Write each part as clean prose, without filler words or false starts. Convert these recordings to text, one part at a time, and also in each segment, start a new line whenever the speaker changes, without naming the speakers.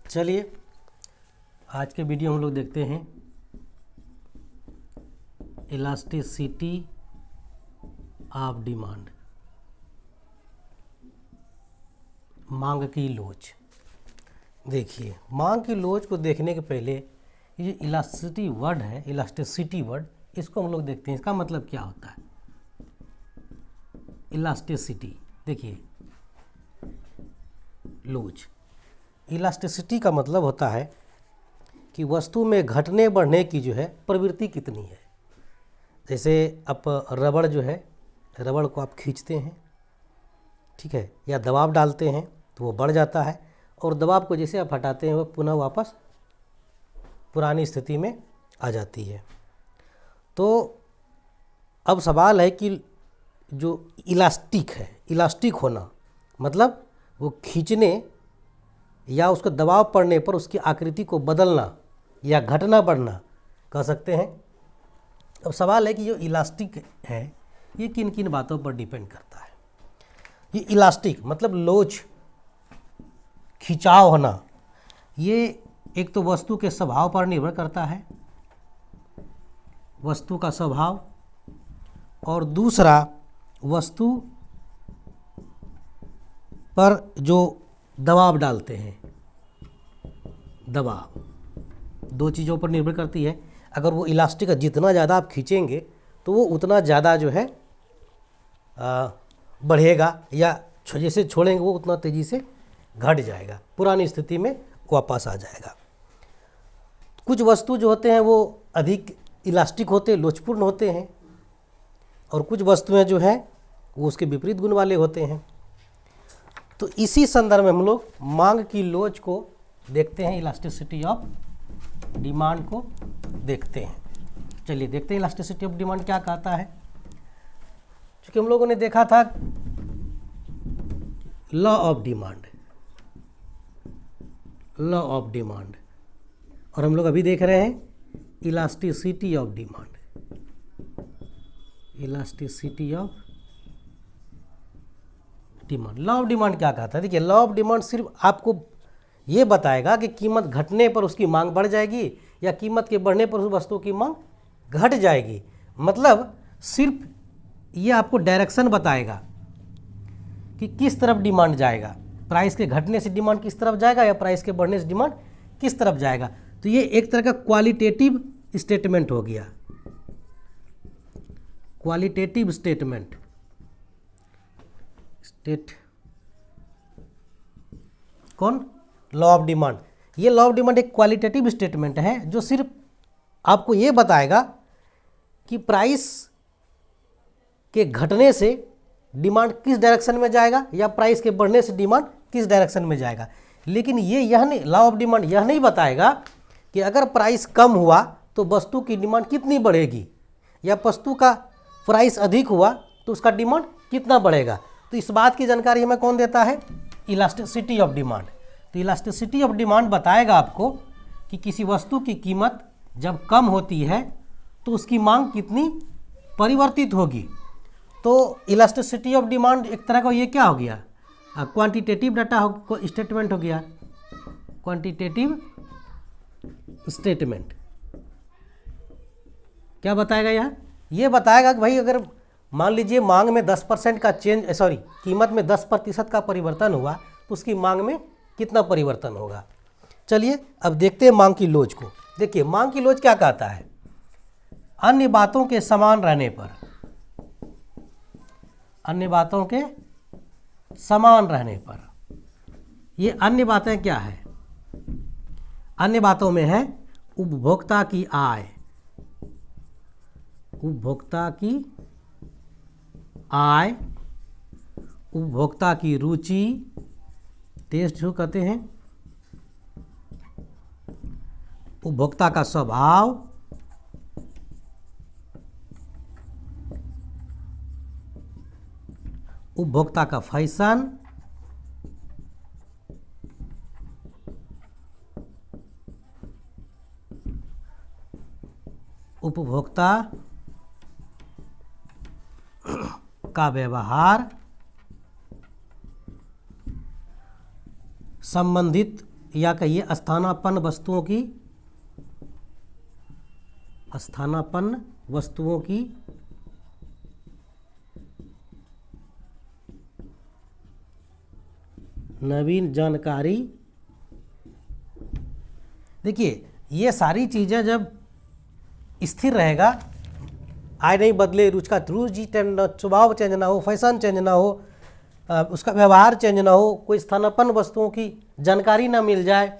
चलिए आज के वीडियो हम लोग देखते हैं इलास्टिसिटी ऑफ डिमांड, मांग की लोच। देखिए, मांग की लोच को देखने के पहले ये इलास्टिसिटी वर्ड है, इलास्टिसिटी वर्ड, इसको हम लोग देखते हैं। इसका मतलब क्या होता है? इलास्टिसिटी, देखिए लोच, इलास्टिसिटी का मतलब होता है कि वस्तु में घटने बढ़ने की जो है प्रवृत्ति कितनी है। जैसे आप रबड़ जो है, रबड़ को आप खींचते हैं, ठीक है, या दबाव डालते हैं तो वो बढ़ जाता है, और दबाव को जैसे आप हटाते हैं वो पुनः वापस पुरानी स्थिति में आ जाती है। तो अब सवाल है कि जो इलास्टिक है, इलास्टिक होना मतलब वो खींचने या उसको दबाव पड़ने पर उसकी आकृति को बदलना या घटना बढ़ना कह सकते हैं। अब सवाल है कि जो इलास्टिक है ये किन किन बातों पर डिपेंड करता है। ये इलास्टिक मतलब लोच, खिंचाव होना, ये एक तो वस्तु के स्वभाव पर निर्भर करता है, वस्तु का स्वभाव, और दूसरा वस्तु पर जो दबाव डालते हैं, दबाव, दो चीज़ों पर निर्भर करती है। अगर वो इलास्टिक जितना ज़्यादा आप खींचेंगे तो वो उतना ज़्यादा जो है बढ़ेगा, या जैसे छोड़ेंगे वो उतना तेज़ी से घट जाएगा, पुरानी स्थिति में वापस आ जाएगा। कुछ वस्तु जो होते हैं वो अधिक इलास्टिक होते हैं, लोचपूर्ण होते हैं, और कुछ वस्तुएं जो हैं वो उसके विपरीत गुण वाले होते हैं। तो इसी संदर्भ में हम लोग मांग की लोच को देखते हैं, इलास्टिसिटी ऑफ डिमांड को देखते हैं। चलिए देखते हैं इलास्टिसिटी ऑफ डिमांड क्या कहता है। क्योंकि हम लोगों ने देखा था law of demand, law of demand, और हम लोग अभी देख रहे हैं elasticity of demand, elasticity of demand. Law of demand क्या कहता है? देखिए, लॉ ऑफ डिमांड सिर्फ आपको ये बताएगा कि कीमत घटने पर उसकी मांग बढ़ जाएगी या कीमत के बढ़ने पर उस वस्तु की मांग घट जाएगी। मतलब सिर्फ ये आपको डायरेक्शन बताएगा कि किस तरफ डिमांड जाएगा, प्राइस के घटने से डिमांड किस तरफ जाएगा या प्राइस के बढ़ने से डिमांड किस तरफ जाएगा। तो ये एक तरह का क्वालिटेटिव स्टेटमेंट हो गया, क्वालिटेटिव स्टेटमेंट, कौन? Law of demand. ये लॉ ऑफ डिमांड एक क्वालिटेटिव स्टेटमेंट है जो सिर्फ आपको ये बताएगा कि प्राइस के घटने से डिमांड किस डायरेक्शन में जाएगा या प्राइस के बढ़ने से डिमांड किस डायरेक्शन में जाएगा। लेकिन ये यह नहीं, लॉ ऑफ डिमांड यह नहीं बताएगा कि अगर प्राइस कम हुआ तो वस्तु की डिमांड कितनी बढ़ेगी, या वस्तु का प्राइस अधिक हुआ तो उसका डिमांड कितना बढ़ेगा। तो इस बात की जानकारी हमें कौन देता है? Elasticity of demand. तो इलास्टिसिटी ऑफ डिमांड बताएगा आपको कि किसी वस्तु की कीमत जब कम होती है तो उसकी मांग कितनी परिवर्तित होगी। तो इलास्टिसिटी ऑफ डिमांड एक तरह का ये क्या हो गया? क्वांटिटेटिव डाटा स्टेटमेंट हो गया, क्वांटिटेटिव स्टेटमेंट। क्या बताएगा यहाँ? ये बताएगा कि भाई अगर मान लीजिए मांग में 10% का चेंज, कीमत में 10% का परिवर्तन हुआ तो उसकी मांग में कितना परिवर्तन होगा। चलिए अब देखते हैं मांग की लोच को। देखिए, मांग की लोच क्या कहता है? अन्य बातों के समान रहने पर, अन्य बातों के समान रहने पर, ये अन्य बातें क्या है? अन्य बातों में है उपभोक्ता की आय, उपभोक्ता की आय, उपभोक्ता की रुचि, टेस्ट जो कहते हैं, उपभोक्ता का स्वभाव, उपभोक्ता का फैशन, उपभोक्ता का व्यवहार, संबंधित या कहिए स्थानापन्न वस्तुओं की नवीन जानकारी। देखिए ये सारी चीज़ें जब स्थिर रहेगा, आय नहीं बदले, रुचि स्वभाव चेंज ना हो, फैशन चेंज ना हो, उसका व्यवहार चेंज ना हो, कोई स्थानापन्न वस्तुओं की जानकारी ना मिल जाए,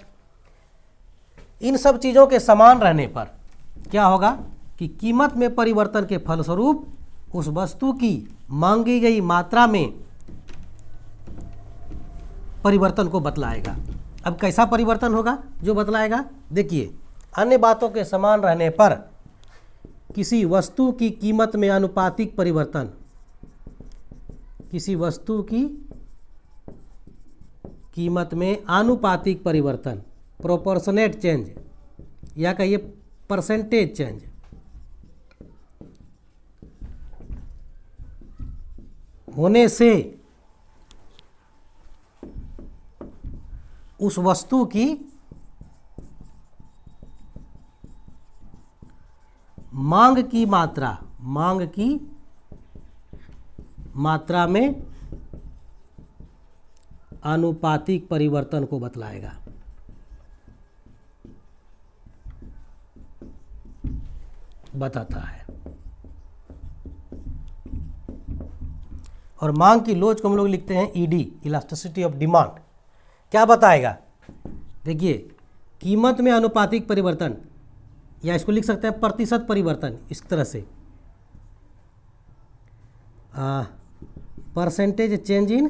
इन सब चीज़ों के समान रहने पर क्या होगा कि कीमत में परिवर्तन के फलस्वरूप उस वस्तु की मांगी गई मात्रा में परिवर्तन को बतलाएगा। अब कैसा परिवर्तन होगा जो बतलाएगा? देखिए, अन्य बातों के समान रहने पर किसी वस्तु की कीमत में आनुपातिक परिवर्तन, किसी वस्तु की कीमत में आनुपातिक परिवर्तन, प्रोपोर्शनेट चेंज या कहिए परसेंटेज चेंज, होने से उस वस्तु की मांग की मात्रा में आनुपातिक परिवर्तन को बतलाएगा। बताता है। और मांग की लोच को हम लोग लिखते हैं ईडी, इलास्टिसिटी ऑफ डिमांड। क्या बताएगा? देखिए, कीमत में आनुपातिक परिवर्तन, या इसको लिख सकते हैं प्रतिशत परिवर्तन, इस तरह से परसेंटेज चेंज इन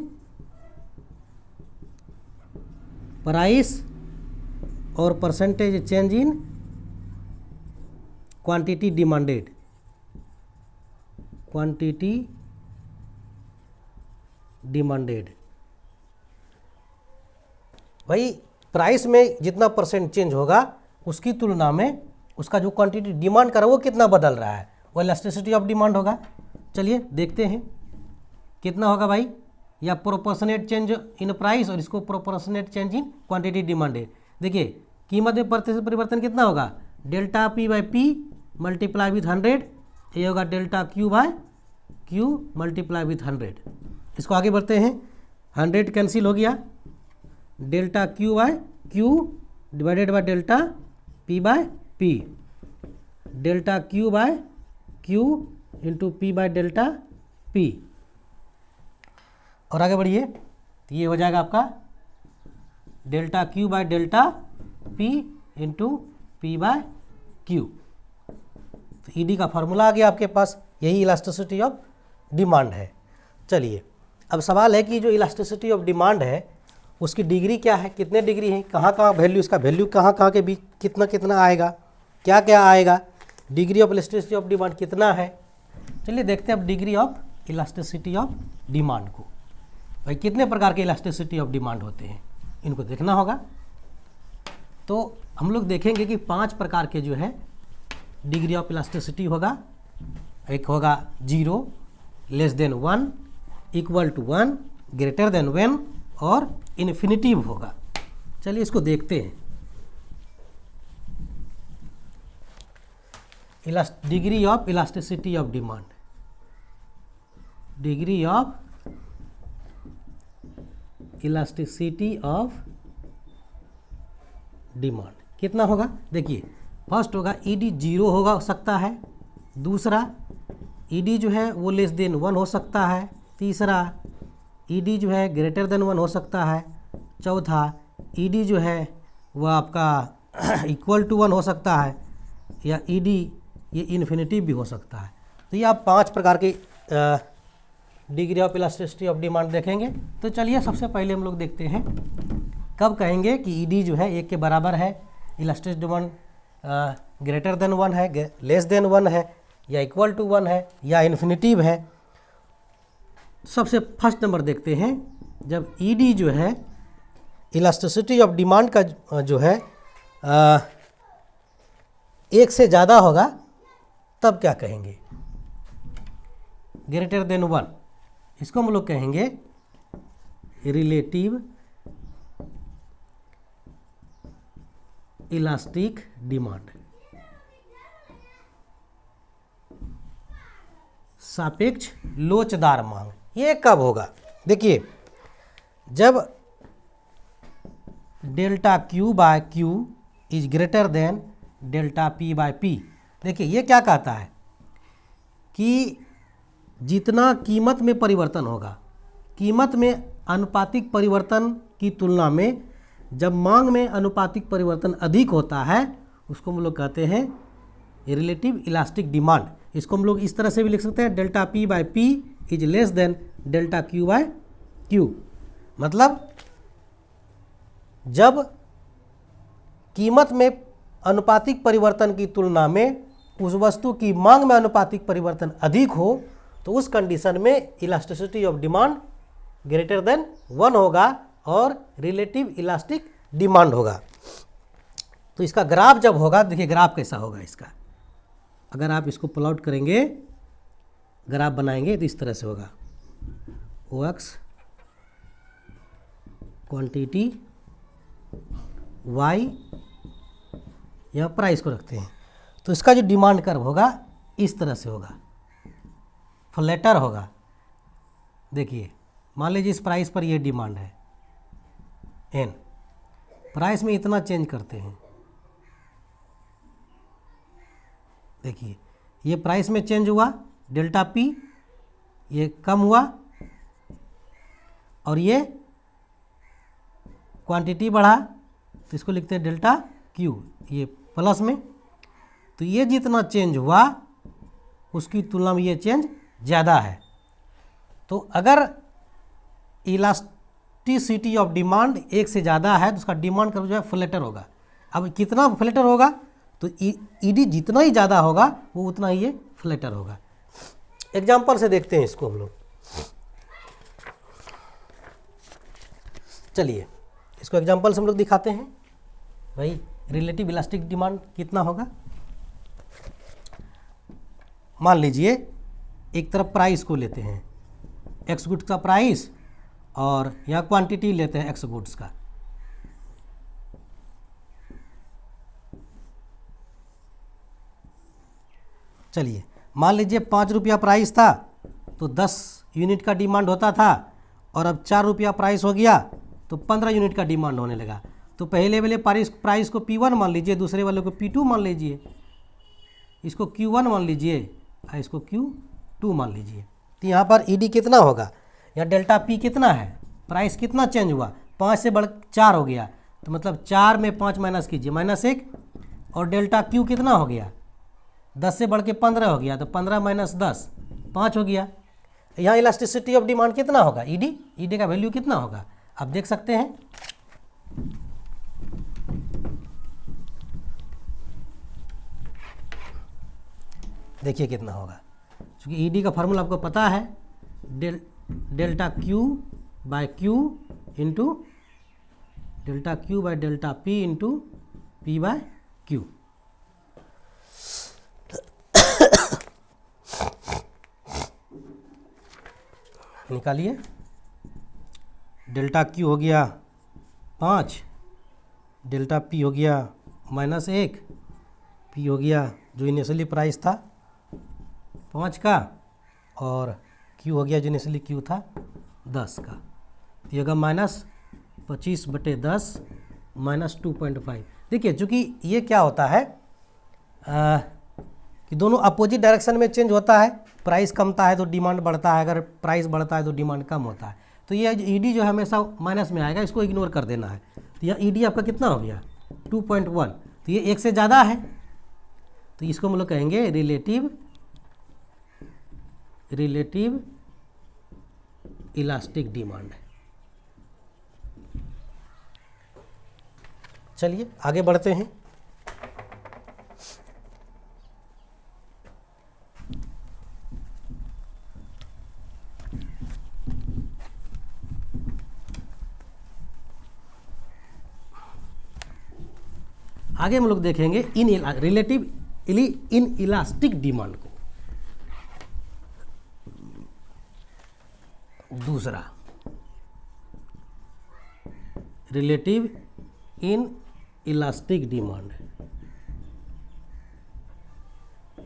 प्राइस और percentage change in quantity demanded, भाई प्राइस में जितना परसेंट चेंज होगा उसकी तुलना में उसका जो क्वांटिटी डिमांड कर रहा है वो कितना बदल रहा है, वो इलास्टिसिटी ऑफ डिमांड होगा। चलिए देखते हैं कितना होगा भाई, या प्रोपोर्शनेट चेंज इन प्राइस और इसको proportionate change in quantity demanded. देखिए कीमत में प्रतिशत परिवर्तन कितना होगा, delta p by p multiply with 100, ये होगा delta Q by q multiply with 100। इसको आगे बढ़ते हैं, 100 कैंसिल हो गया, delta Q by Q divided by delta P by p, delta Q by q into P by delta p. और आगे बढ़िए, तो ये हो जाएगा आपका delta Q by delta P into P by Q. तो ईडी का फॉर्मूला आ गया आपके पास, यही इलास्टिसिटी ऑफ डिमांड है। चलिए अब सवाल है कि जो इलास्टिसिटी ऑफ डिमांड है उसकी डिग्री क्या है, कितने डिग्री है, कहाँ कहाँ वैल्यू, इसका वैल्यू कहाँ कहाँ के बीच कितना कितना आएगा, क्या क्या आएगा, degree of elasticity of demand कितना है। चलिए देखते हैं अब degree of elasticity of demand को। भाई कितने प्रकार के इलास्टिसिटी ऑफ डिमांड होते हैं, इनको देखना होगा। तो हम लोग देखेंगे कि 5 प्रकार के जो है डिग्री ऑफ इलास्टिसिटी होगा। एक होगा 0, less than 1, equal to 1, greater than 1 और इन्फिनिटिव होगा। चलिए इसको देखते हैं। Degree of elasticity of demand, degree of elasticity of demand कितना होगा? देखिए फर्स्ट होगा ईडी 0 होगा सकता है, दूसरा ईडी जो है वो लेस देन 1 हो सकता है, तीसरा ईडी जो है ग्रेटर देन 1 हो सकता है, चौथा ईडी जो है वह आपका इक्वल टू 1 हो सकता है, या ईडी ये इन्फिनिटिव भी हो सकता है। तो ये आप 5 प्रकार की degree of elasticity of demand देखेंगे। तो चलिए सबसे पहले हम लोग देखते हैं कब कहेंगे कि ईडी जो है 1 के बराबर है, इलास्टिसिटी डिमांड ग्रेटर देन 1 है, लेस देन 1 है, या इक्वल टू 1 है, या इन्फिनिटिव है। सबसे फर्स्ट नंबर देखते हैं, जब ईडी जो है इलास्टिसिटी ऑफ डिमांड का जो है 1 से ज़्यादा होगा तब क्या कहेंगे? ग्रेटर देन 1, इसको हम लोग कहेंगे रिलेटिव इलास्टिक डिमांड, सापेक्ष लोचदार मांग। ये कब होगा? देखिए, जब delta Q by Q is greater than delta P by p. देखिए ये क्या कहता है कि जितना कीमत में परिवर्तन होगा, कीमत में अनुपातिक परिवर्तन की तुलना में जब मांग में अनुपातिक परिवर्तन अधिक होता है उसको हम लोग कहते हैं रिलेटिव इलास्टिक डिमांड। इसको हम लोग इस तरह से भी लिख सकते हैं, delta P by P is less than delta Q by q. मतलब जब कीमत में अनुपातिक परिवर्तन की तुलना में उस वस्तु की मांग में अनुपातिक परिवर्तन अधिक हो तो उस कंडीशन में elasticity of demand greater than 1 होगा और रिलेटिव इलास्टिक डिमांड होगा। तो इसका ग्राफ जब होगा, देखिए ग्राफ कैसा होगा इसका, अगर आप इसको प्लॉट करेंगे, ग्राफ बनाएंगे तो इस तरह से होगा, OX क्वांटिटी, Y यहाँ प्राइस को रखते हैं, तो इसका जो डिमांड कर्व होगा इस तरह से होगा, फ्लैटर होगा। देखिए मान लीजिए इस प्राइस पर ये डिमांड है N, प्राइस में इतना चेंज करते हैं, देखिए ये प्राइस में चेंज हुआ डेल्टा P, ये कम हुआ और ये क्वांटिटी बढ़ा तो इसको लिखते हैं डेल्टा Q, ये प्लस में। तो ये जितना चेंज हुआ उसकी तुलना में ये चेंज ज़्यादा है। तो अगर इलास्टिसिटी ऑफ डिमांड 1 से ज़्यादा है तो उसका डिमांड कर्व जो है फ्लैटर होगा। अब कितना फ्लैटर होगा? तो ईडी जितना ही ज़्यादा होगा वो उतना ही ये फ्लैटर होगा। एग्जाम्पल से देखते हैं इसको हम लोग। चलिए इसको एग्जाम्पल से हम लोग दिखाते हैं। भाई रिलेटिव इलास्टिक डिमांड कितना होगा? मान लीजिए एक तरफ प्राइस को लेते हैं, एक्स गुड्स का प्राइस, और यहाँ क्वांटिटी लेते हैं एक्स गुड्स का। चलिए मान लीजिए 5 रुपया प्राइस था तो 10 यूनिट का डिमांड होता था, और अब 4 रुपया प्राइस हो गया तो 15 यूनिट का डिमांड होने लगा। तो पहले वाले प्राइस को P1 मान लीजिए, दूसरे वाले को P2 मान लीजिए, इसको Q1 मान लीजिए और इसको Q2 मान लीजिए। तो यहाँ पर ED कितना होगा? यहाँ डेल्टा P कितना है? प्राइस कितना चेंज हुआ? 5 से बढ़ 4 हो गया, तो मतलब 4 में 5 माइनस कीजिए, -1, और डेल्टा Q कितना हो गया? 10 से बढ़ के 15 हो गया, तो 15 माइनस 10 5 हो गया। यहाँ इलास्टिसिटी ऑफ डिमांड कितना होगा? ED का वैल्यू कितना होगा आप देख सकते हैं। देखिए कितना होगा, क्योंकि ED का फार्मूला आपको पता है, delta Q by Q into delta Q by delta P into P by Q। निकालिए, डेल्टा Q हो गया 5, डेल्टा P हो गया -1, P हो गया जो इनिशियली प्राइस था 5 का, और Q हो गया जो इनिशियली Q था 10 का। ये होगा -25/10 -2.5। देखिए चूँकि ये क्या होता है कि दोनों अपोजिट डायरेक्शन में चेंज होता है, प्राइस कमता है तो डिमांड बढ़ता है, अगर प्राइस बढ़ता है तो डिमांड कम होता है। तो ये ED जो है हमेशा माइनस में आएगा, इसको इग्नोर कर देना है। तो यह ED आपका कितना हो गया? 2.1। तो ये 1 से ज़्यादा है, तो इसको हम लोग कहेंगे रिलेटिव इलास्टिक डिमांड। चलिए आगे बढ़ते हैं। आगे हम लोग देखेंगे इन इलास्टिक डिमांड को। दूसरा रिलेटिव इन इलास्टिक डिमांड।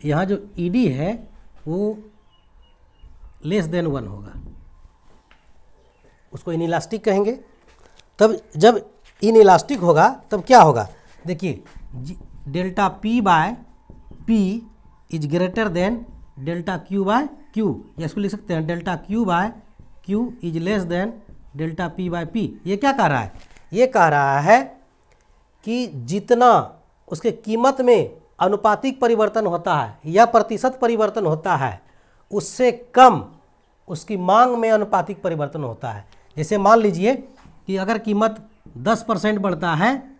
यहाँ जो ईडी है वो लेस देन 1 होगा, उसको इनइलास्टिक कहेंगे। तब जब इनइलास्टिक होगा तब क्या होगा, देखिए delta P by P is greater than delta Q by Q, या इसको लिख सकते हैं delta Q by Q is less than delta P by P. ये क्या कह रहा है, ये कह रहा है कि जितना उसके कीमत में अनुपातिक परिवर्तन होता है या प्रतिशत परिवर्तन होता है, उससे कम उसकी मांग में अनुपातिक परिवर्तन होता है। जैसे मान लीजिए कि अगर कीमत 10% बढ़ता है,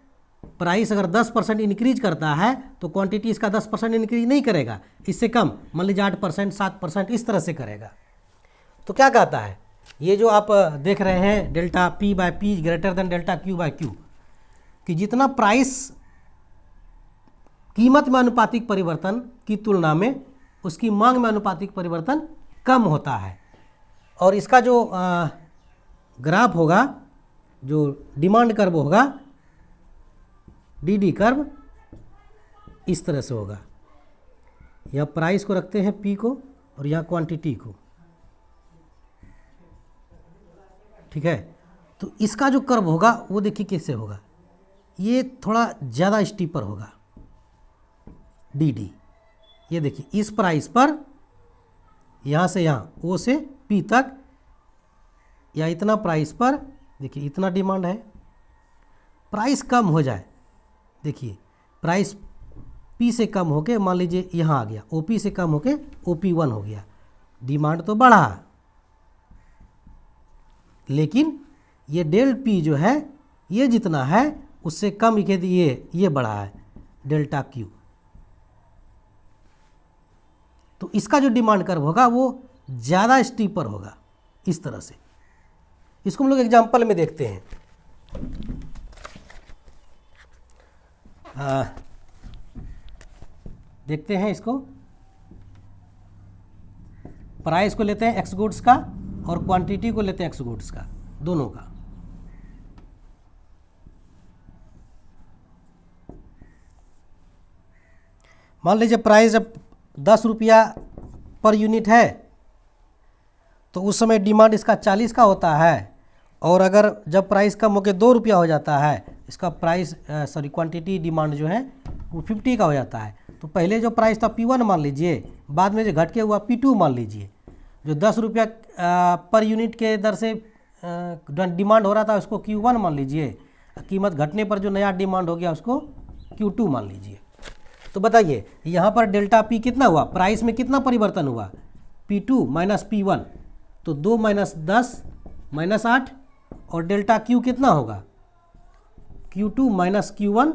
प्राइस अगर 10% इंक्रीज करता है तो क्वांटिटी इसका 10% इंक्रीज नहीं करेगा, इससे कम मान लीजिए 8% 7% इस तरह से करेगा। तो क्या कहता है, ये जो आप देख रहे हैं delta P by P greater than delta Q by Q, कि जितना प्राइस कीमत में अनुपातिक परिवर्तन की तुलना में उसकी मांग में अनुपातिक परिवर्तन कम होता है। और इसका जो ग्राफ होगा, जो डिमांड कर्व होगा, डीडी कर्व इस तरह से होगा। यहाँ प्राइस को रखते हैं पी को और यहाँ क्वांटिटी को, ठीक है। तो इसका जो कर्व होगा वो देखिए कैसे होगा, ये थोड़ा ज़्यादा स्टीपर होगा डीडी। ये देखिए इस प्राइस पर यहाँ से यहाँ ओ से पी तक, या इतना प्राइस पर देखिए इतना डिमांड है, प्राइस कम हो जाए, देखिए प्राइस पी से कम होके मान लीजिए यहाँ आ गया, ओपी से कम होके OP1 हो गया, डिमांड तो बढ़ा, लेकिन ये डेल पी जो है ये जितना है उससे कम ये बढ़ा है डेल्टा क्यू। तो इसका जो डिमांड कर्व होगा वो ज़्यादा स्टीपर होगा इस तरह से। इसको हम लोग एग्जाम्पल में देखते हैं। देखते हैं इसको, प्राइस को लेते हैं एक्स गुड्स का और क्वांटिटी को लेते हैं एक्स गुड्स का, दोनों का। मान लीजिए प्राइस जब 10 रुपया पर यूनिट है तो उस समय डिमांड इसका 40 का होता है, और अगर जब प्राइस कम होकर 2 रुपया हो जाता है, इसका प्राइस क्वांटिटी डिमांड जो है वो 50 का हो जाता है। तो पहले जो प्राइस था P1 मान लीजिए, बाद में जो घट के हुआ P2 मान लीजिए। जो 10 रुपया पर यूनिट के दर से डिमांड हो रहा था उसको Q1 मान लीजिए, कीमत घटने पर जो नया डिमांड हो गया उसको Q2 मान लीजिए। तो बताइए यहाँ पर डेल्टा पी कितना हुआ, प्राइस में कितना परिवर्तन हुआ, P2 माइनस P1, तो 2 माइनस 10 माइनस 8, और डेल्टा क्यू कितना होगा, Q2 माइनस Q1,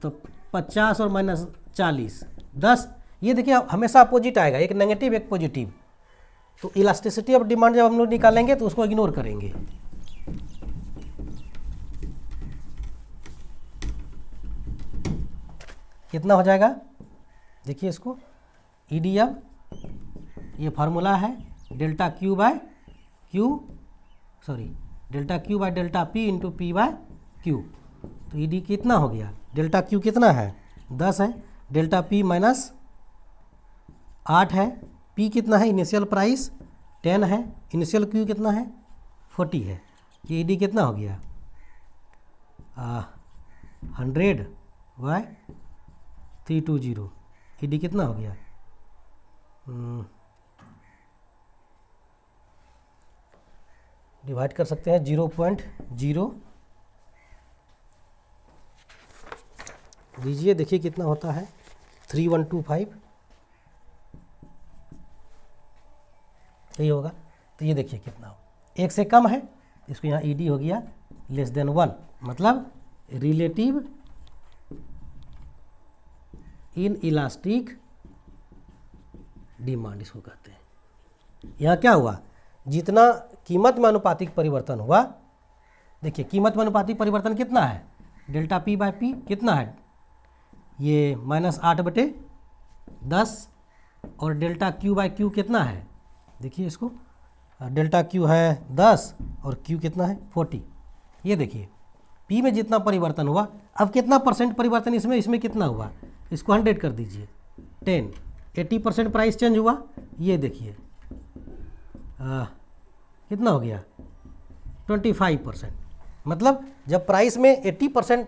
तो 50 और माइनस 40 10। ये देखिए हमेशा अपोजिट आएगा, एक नेगेटिव एक पॉजिटिव। तो इलास्टिसिटी ऑफ डिमांड जब हम लोग निकालेंगे तो उसको इग्नोर करेंगे। कितना हो जाएगा, देखिए इसको ईडी, अब ये फार्मूला है delta Q by delta P into P by Q. तो ईडी कितना हो गया, डेल्टा क्यू कितना है 10 है, डेल्टा पी माइनस 8 है, पी कितना है इनिशियल प्राइस 10 है, इनिशियल क्यू कितना है 40 है। ये ईडी कितना हो गया 100 बाय 320, ईडी कितना हो गया डिवाइड कर सकते हैं 0.0 दीजिए, देखिए कितना होता है 3125, यही होगा। तो ये देखिए कितना हो, 1 से कम है, इसको यहाँ ईडी हो गया लेस देन 1, मतलब रिलेटिव इन इलास्टिक डिमांड इसको कहते हैं। यहाँ क्या हुआ, जितना कीमत में अनुपातिक परिवर्तन हुआ, देखिए कीमत में अनुपातिक परिवर्तन कितना है, डेल्टा पी बाय पी कितना है, ये -8/10, और डेल्टा क्यू बाय क्यू कितना है, देखिए इसको डेल्टा क्यू है 10 और क्यू कितना है 40। ये देखिए पी में जितना परिवर्तन हुआ अब कितना परसेंट परिवर्तन इसमें, इसमें कितना हुआ, इसको 100 कर दीजिए, 10, 80% प्राइस चेंज हुआ। ये देखिए कितना हो गया, 25%। मतलब जब प्राइस में 80%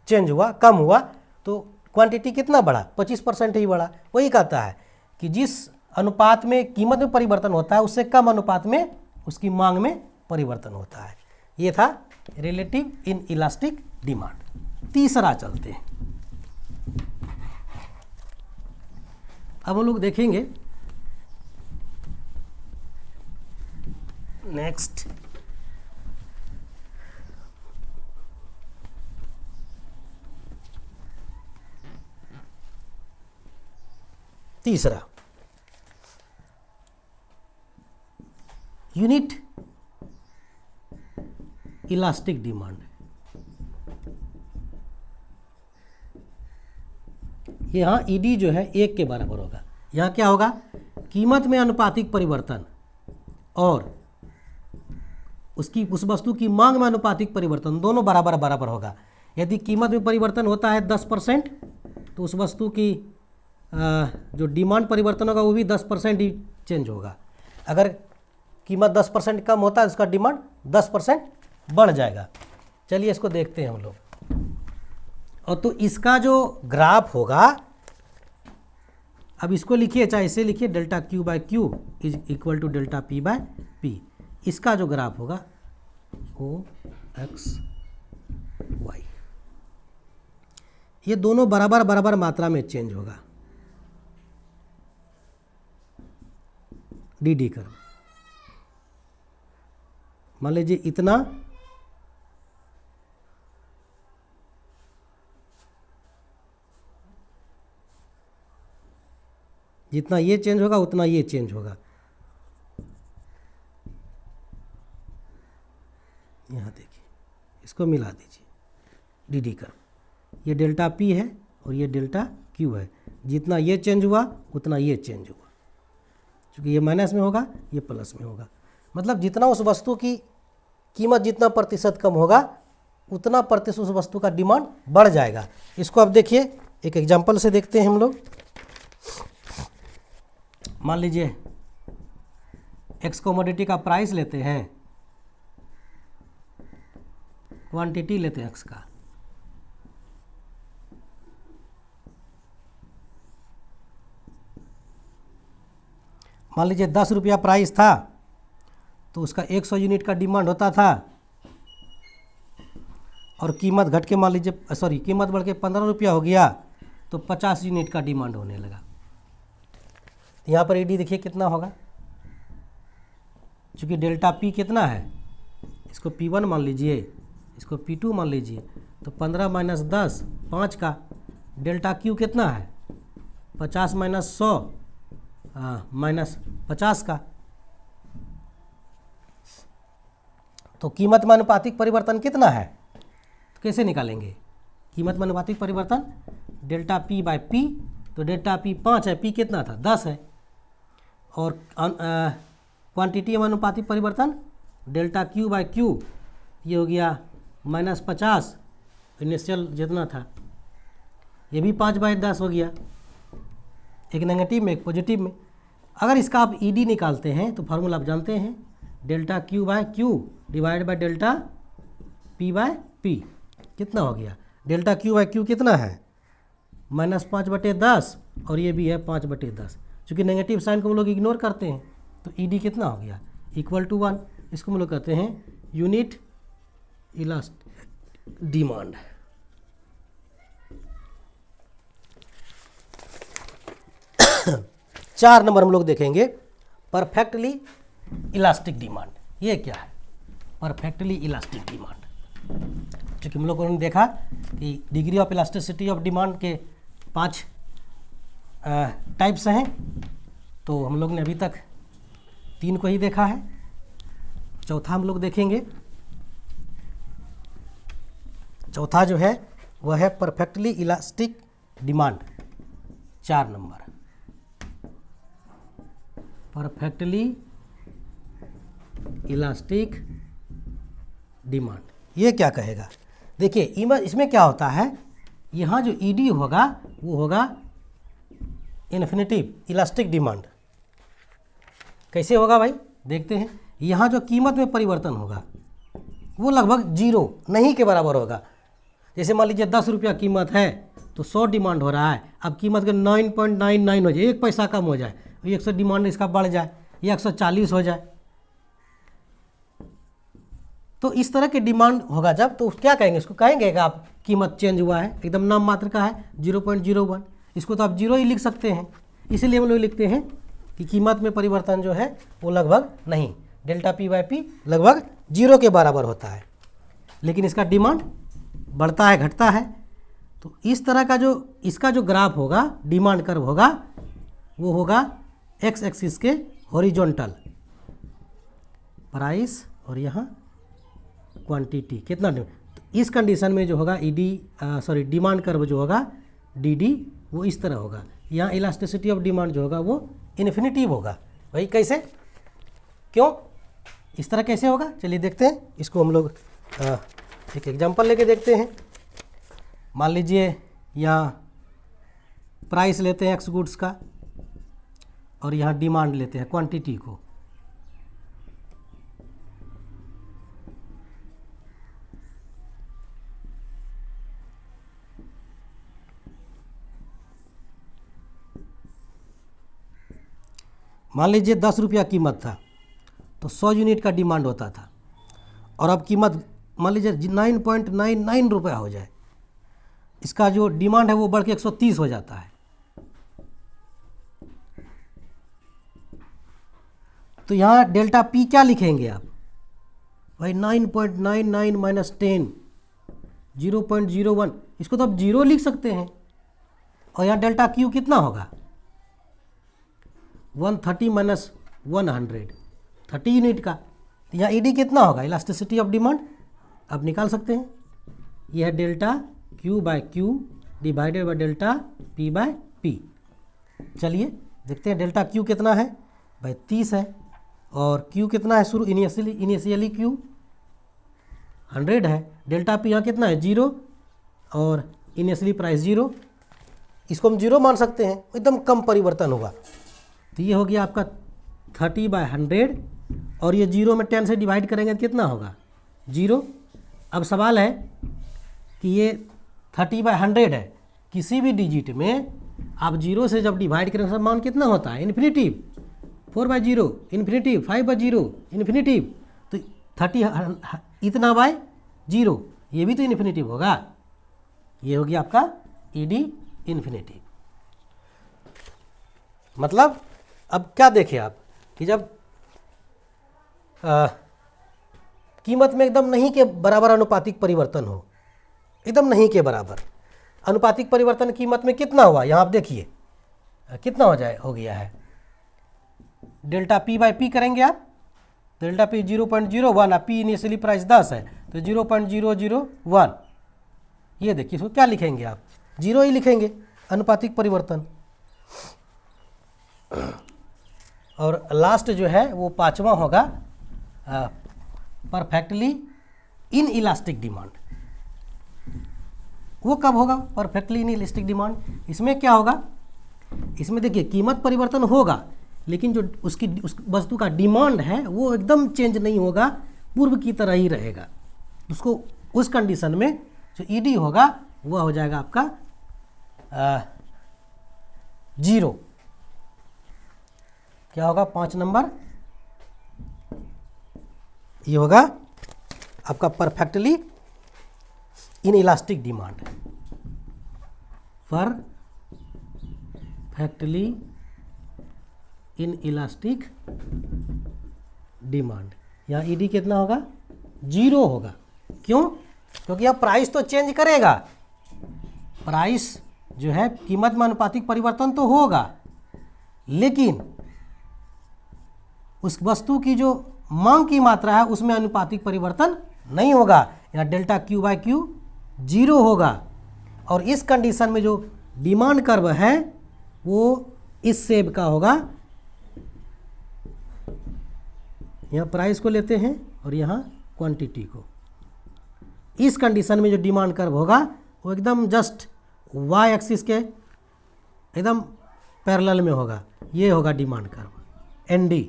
चेंज हुआ, कम हुआ, तो क्वांटिटी कितना बढ़ा, 25% ही बढ़ा। वही कहता है कि जिस अनुपात में कीमत में परिवर्तन होता है उससे कम अनुपात में उसकी मांग में परिवर्तन होता है। ये था रिलेटिव इन इलास्टिक डिमांड। तीसरा चलते हैं, अब हम लोग देखेंगे नेक्स्ट तीसरा, यूनिट इलास्टिक डिमांड। यहाँ ईडी जो है 1 के बराबर होगा। यहाँ क्या होगा, कीमत में अनुपातिक परिवर्तन और उसकी उस वस्तु की मांग में अनुपातिक परिवर्तन दोनों बराबर बराबर होगा। यदि कीमत में परिवर्तन होता है 10%, तो उस वस्तु की जो डिमांड परिवर्तन होगा वो भी 10% ही चेंज होगा। अगर कीमत 10% कम होता है, उसका डिमांड 10% बढ़ जाएगा। चलिए इसको देखते हैं हम लोग। और तो इसका जो ग्राफ होगा, अब इसको लिखिए, चाहे इसे लिखिए, delta Q by Q is equal to delta P by P. इसका जो ग्राफ होगा ओ एक्स वाई, ये दोनों बराबर बराबर मात्रा में चेंज होगा, डी डी कर। मान लीजिए इतना, जितना ये चेंज होगा उतना ये चेंज होगा। यहाँ देखिए, इसको मिला दीजिए, डी डी कर। ये डेल्टा पी है और ये डेल्टा क्यू है। जितना ये चेंज हुआ उतना ये चेंज हुआ, क्योंकि ये माइनस में होगा, ये प्लस में होगा। मतलब जितना उस वस्तु की कीमत जितना प्रतिशत कम होगा उतना प्रतिशत उस वस्तु का डिमांड बढ़ जाएगा। इसको अब देखिए, एक एग्जांपल से देखते हैं हम लोग। मान लीजिए एक्स कमोडिटी का प्राइस लेते हैं, क्वांटिटी लेते हैं एक्स का, मान लीजिए 10 रुपया प्राइस था, तो उसका 100 यूनिट का डिमांड होता था, और कीमत घट के मान लीजिए कीमत बढ़ के 15 रुपया हो गया, तो 50 यूनिट का डिमांड होने लगा। यहाँ पर ईडी देखिए कितना होगा, चूँकि डेल्टा पी कितना है, इसको P1 मान लीजिए, इसको P2 मान लीजिए, तो 15 माइनस 10 5 का। डेल्टा क्यू कितना है, 50 माइनस 100 माइनस 50 का। तो कीमत में अनुपातिक परिवर्तन कितना है, तो कैसे निकालेंगे कीमत में अनुपातिक परिवर्तन, डेल्टा पी बाय पी। तो डेल्टा पी 5 है, पी कितना था 10 है, और क्वांटिटी में अनुपातिक परिवर्तन डेल्टा क्यू बाय क्यू, ये हो गया माइनस 50 इनिशियल जितना था, ये भी 5 बाय 10 हो गया, एक नेगेटिव में एक पॉजिटिव में। अगर इसका आप ईडी निकालते हैं तो फार्मूला आप जानते हैं, delta Q by Q divide by delta P by P. कितना हो गया, डेल्टा क्यू बाय क्यू कितना है, -5/10, और ये भी है 5/10। चूँकि नेगेटिव साइन को हम लोग इग्नोर करते हैं, तो ईडी कितना हो गया, इक्वल टू 1। इसको हम लोग कहते हैं यूनिट इलास्टिक डिमांड। चार नंबर हम लोग देखेंगे परफेक्टली इलास्टिक डिमांड। ये क्या है परफेक्टली इलास्टिक डिमांड? क्योंकि हम लोगों ने देखा कि degree of elasticity of demand के 5 टाइप्स हैं, तो हम लोग ने अभी तक 3 को ही देखा है, चौथा हम लोग देखेंगे। चौथा जो है वह है perfectly elastic demand, 4 number, perfectly elastic demand. ये क्या कहेगा, देखिए इसमें क्या होता है, यहाँ जो ईडी होगा वो होगा इन्फिनिटिव इलास्टिक डिमांड। कैसे होगा भाई, देखते हैं। यहाँ जो कीमत में परिवर्तन होगा वो लगभग जीरो नहीं के बराबर होगा। जैसे मान लीजिए 10 रुपया कीमत है तो 100 डिमांड हो रहा है, अब कीमत का 9.99 हो जाए, 1 पैसा कम हो जाए, 100 डिमांड इसका बढ़ जाए, ये 140 हो जाए, तो इस तरह के डिमांड होगा जब, तो क्या कहेंगे, इसको कहेंगे कि आप कीमत चेंज हुआ है, एकदम नाम मात्र का है 0.01, इसको तो आप जीरो ही लिख सकते हैं। इसीलिए हम लोग लिखते हैं कि कीमत में परिवर्तन जो है वो लगभग नहीं, डेल्टा पी बाई पी लगभग जीरो के बराबर होता है, लेकिन इसका डिमांड बढ़ता है घटता है। तो इस तरह का जो इसका जो ग्राफ होगा, डिमांड कर्व होगा, वो होगा एक्स एक्सिस के हॉरिजॉन्टल, प्राइस और यहाँ क्वांटिटी कितना। तो इस कंडीशन में जो होगा डिमांड कर्व जो होगा डी वो इस तरह होगा। यहाँ इलास्टिसिटी ऑफ डिमांड जो होगा वो इन्फिनिटिव होगा। भाई कैसे, क्यों, इस तरह कैसे होगा, चलिए देखते हैं। इसको हम लोग एक एग्जांपल लेके देखते हैं। मान लीजिए यहाँ प्राइस लेते हैं एक्स गुड्स का और यहाँ डिमांड लेते हैं क्वांटिटी को। मान लीजिए 10 रुपया कीमत था तो 100 यूनिट का डिमांड होता था, और अब कीमत मान लीजिए 9.99 रुपया हो जाए, इसका जो डिमांड है वो बढ़ के 130 हो जाता है। तो यहाँ डेल्टा पी क्या लिखेंगे आप भाई, 9.99 माइनस 10 0.01, इसको तो आप जीरो लिख सकते हैं। और यहाँ डेल्टा क्यू कितना होगा 130 माइनस 100, 30 यूनिट का। तो यहाँ ईडी कितना होगा, इलास्टिसिटी ऑफ डिमांड आप निकाल सकते हैं, यह है delta Q by Q divided by delta P by P. चलिए देखते हैं डेल्टा क्यू कितना है भाई, 30 है, और क्यू कितना है शुरू इनिशियली क्यू 100 है, डेल्टा पी यहाँ कितना है 0, और इनिशियली प्राइस 0, इसको हम 0 मान सकते हैं, एकदम कम परिवर्तन हुआ। तो ये हो गया आपका 30/100, और ये 0 में 10 से डिवाइड करेंगे तो कितना होगा 0। अब सवाल है कि ये 30/100 है, किसी भी डिजिट में आप 0 से जब डिवाइड करें तो मान कितना होता है इन्फिनिटिव, 4/0 इन्फिनिटिव, 5/0 इन्फिनिटिव, तो 30 इतना बाय 0 ये भी तो इन्फिनिटिव होगा। ये हो गया आपका ईडी इन्फिनिटिव। मतलब अब क्या देखें आप कि जब कीमत में एकदम नहीं के बराबर अनुपातिक परिवर्तन हो, एकदम नहीं के बराबर अनुपातिक परिवर्तन कीमत में कितना हुआ, यहाँ आप देखिए कितना हो गया है, डेल्टा पी बाई पी करेंगे आप, delta P 0.01, P initially price 10 है तो 0.001, ये देखिए इसको क्या लिखेंगे आप, 0 ही लिखेंगे अनुपातिक परिवर्तन। और लास्ट जो है वो 5वां होगा परफेक्टली इन इलास्टिक डिमांड। वो कब होगा परफेक्टली इन इलास्टिक डिमांड, इसमें क्या होगा, इसमें देखिए कीमत परिवर्तन होगा लेकिन जो उस वस्तु का डिमांड है वो एकदम चेंज नहीं होगा, पूर्व की तरह ही रहेगा। उसको उस कंडीशन में जो ईडी होगा वह हो जाएगा आपका 0। क्या होगा 5 नंबर, ये होगा आपका perfectly in elastic demand, perfectly in elastic demand. यहाँ ईडी कितना होगा 0 होगा, क्यों, क्योंकि यह प्राइस तो चेंज करेगा, प्राइस जो है कीमत में अनुपातिक परिवर्तन तो होगा, लेकिन उस वस्तु की जो मांग की मात्रा है उसमें अनुपातिक परिवर्तन नहीं होगा। यहाँ डेल्टा क्यू बाय क्यू 0 होगा, और इस कंडीशन में जो डिमांड कर्व है वो इस शेप का होगा। यहाँ प्राइस को लेते हैं और यहाँ क्वांटिटी को, इस कंडीशन में जो डिमांड कर्व होगा वो एकदम जस्ट वाई एक्सिस के एकदम पैरेलल में होगा। ये होगा डिमांड कर्व एन डी।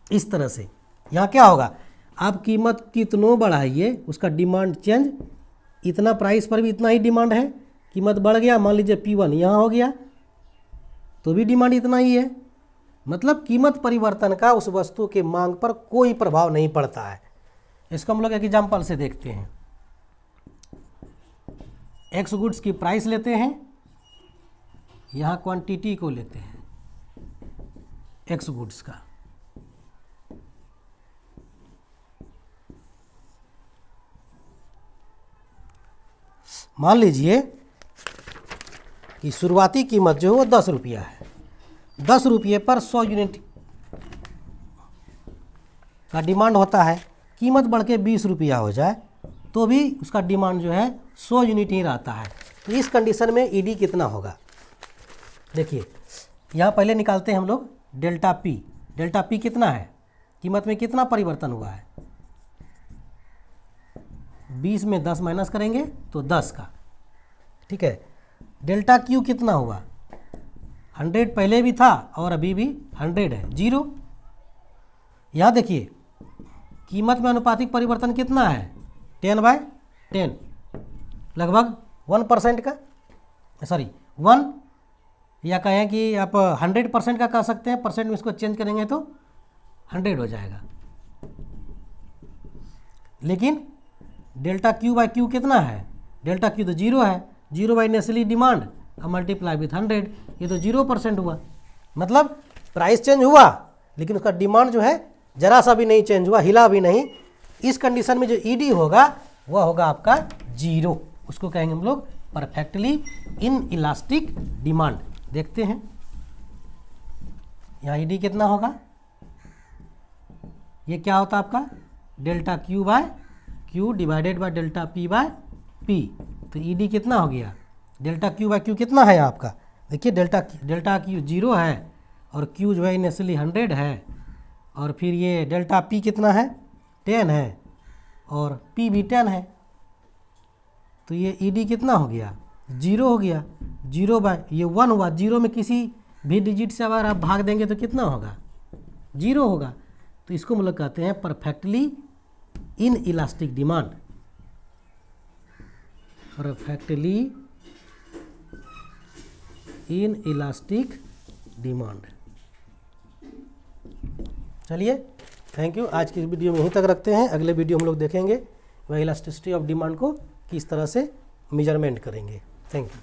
इस तरह से यहाँ क्या होगा, आप कीमत कितनों बढ़ाइए उसका डिमांड चेंज, इतना प्राइस पर भी इतना ही डिमांड है, कीमत बढ़ गया मान लीजिए P1 यहाँ हो गया तो भी डिमांड इतना ही है। मतलब कीमत परिवर्तन का उस वस्तु के मांग पर कोई प्रभाव नहीं पड़ता है। इसको हम लोग एक एग्जाम्पल से देखते हैं। एक्स गुड्स की प्राइस लेते हैं, यहाँ क्वांटिटी को लेते हैं एक्स गुड्स का। मान लीजिए कि शुरुआती कीमत जो है वो 10 रुपया है। 10 रुपये पर 100 यूनिट का डिमांड होता है। कीमत बढ़ के 20 रुपया हो जाए तो भी उसका डिमांड जो है 100 यूनिट ही रहता है। तो इस कंडीशन में ईडी कितना होगा, देखिए यहाँ पहले निकालते हैं हम लोग डेल्टा पी। डेल्टा पी कितना है, कीमत में कितना परिवर्तन हुआ है, 20 में 10 माइनस करेंगे तो 10 का, ठीक है। डेल्टा क्यू कितना हुआ, 100 पहले भी था और अभी भी 100 है, 0। यहाँ देखिए कीमत में अनुपातिक परिवर्तन कितना है, 10/10, लगभग 1% का, सॉरी 1, या कहें कि आप 100% का कह सकते हैं, परसेंट में इसको चेंज करेंगे तो 100 हो जाएगा। लेकिन डेल्टा क्यू बाई क्यू कितना है, डेल्टा क्यू तो 0 है, 0 नेचुरली डिमांड अब मल्टीप्लाई विथ 100, ये तो 0% हुआ। मतलब प्राइस चेंज हुआ लेकिन उसका डिमांड जो है जरा सा भी नहीं चेंज हुआ, हिला भी नहीं। इस कंडीशन में जो ईडी होगा वह होगा आपका 0। उसको कहेंगे हम लोग परफेक्टली इन इलास्टिक डिमांड। देखते हैं यहाँ ईडी कितना होगा, ये क्या होता है आपका delta Q by Q divided by delta P by P. तो ईडी कितना हो गया, डेल्टा क्यू बाय क्यू कितना है आपका, देखिए डेल्टा क्यू 0 है और क्यू जो है इनिशियली 100 है, और फिर ये डेल्टा पी कितना है 10 है और पी भी 10 है। तो ये ईडी कितना हो गया 0 हो गया, 0 बाय ये 1 हुआ, 0 में किसी भी डिजिट से अगर आप भाग देंगे तो कितना होगा 0 होगा। तो इसको हम लोग कहते हैं perfectly in elastic demand, perfectly in elastic demand. चलिए थैंक यू, आज की वीडियो में यहीं तक रखते हैं। अगले वीडियो हम लोग देखेंगे वह इलास्टिसिटी ऑफ डिमांड को किस तरह से मेजरमेंट करेंगे। Thank you.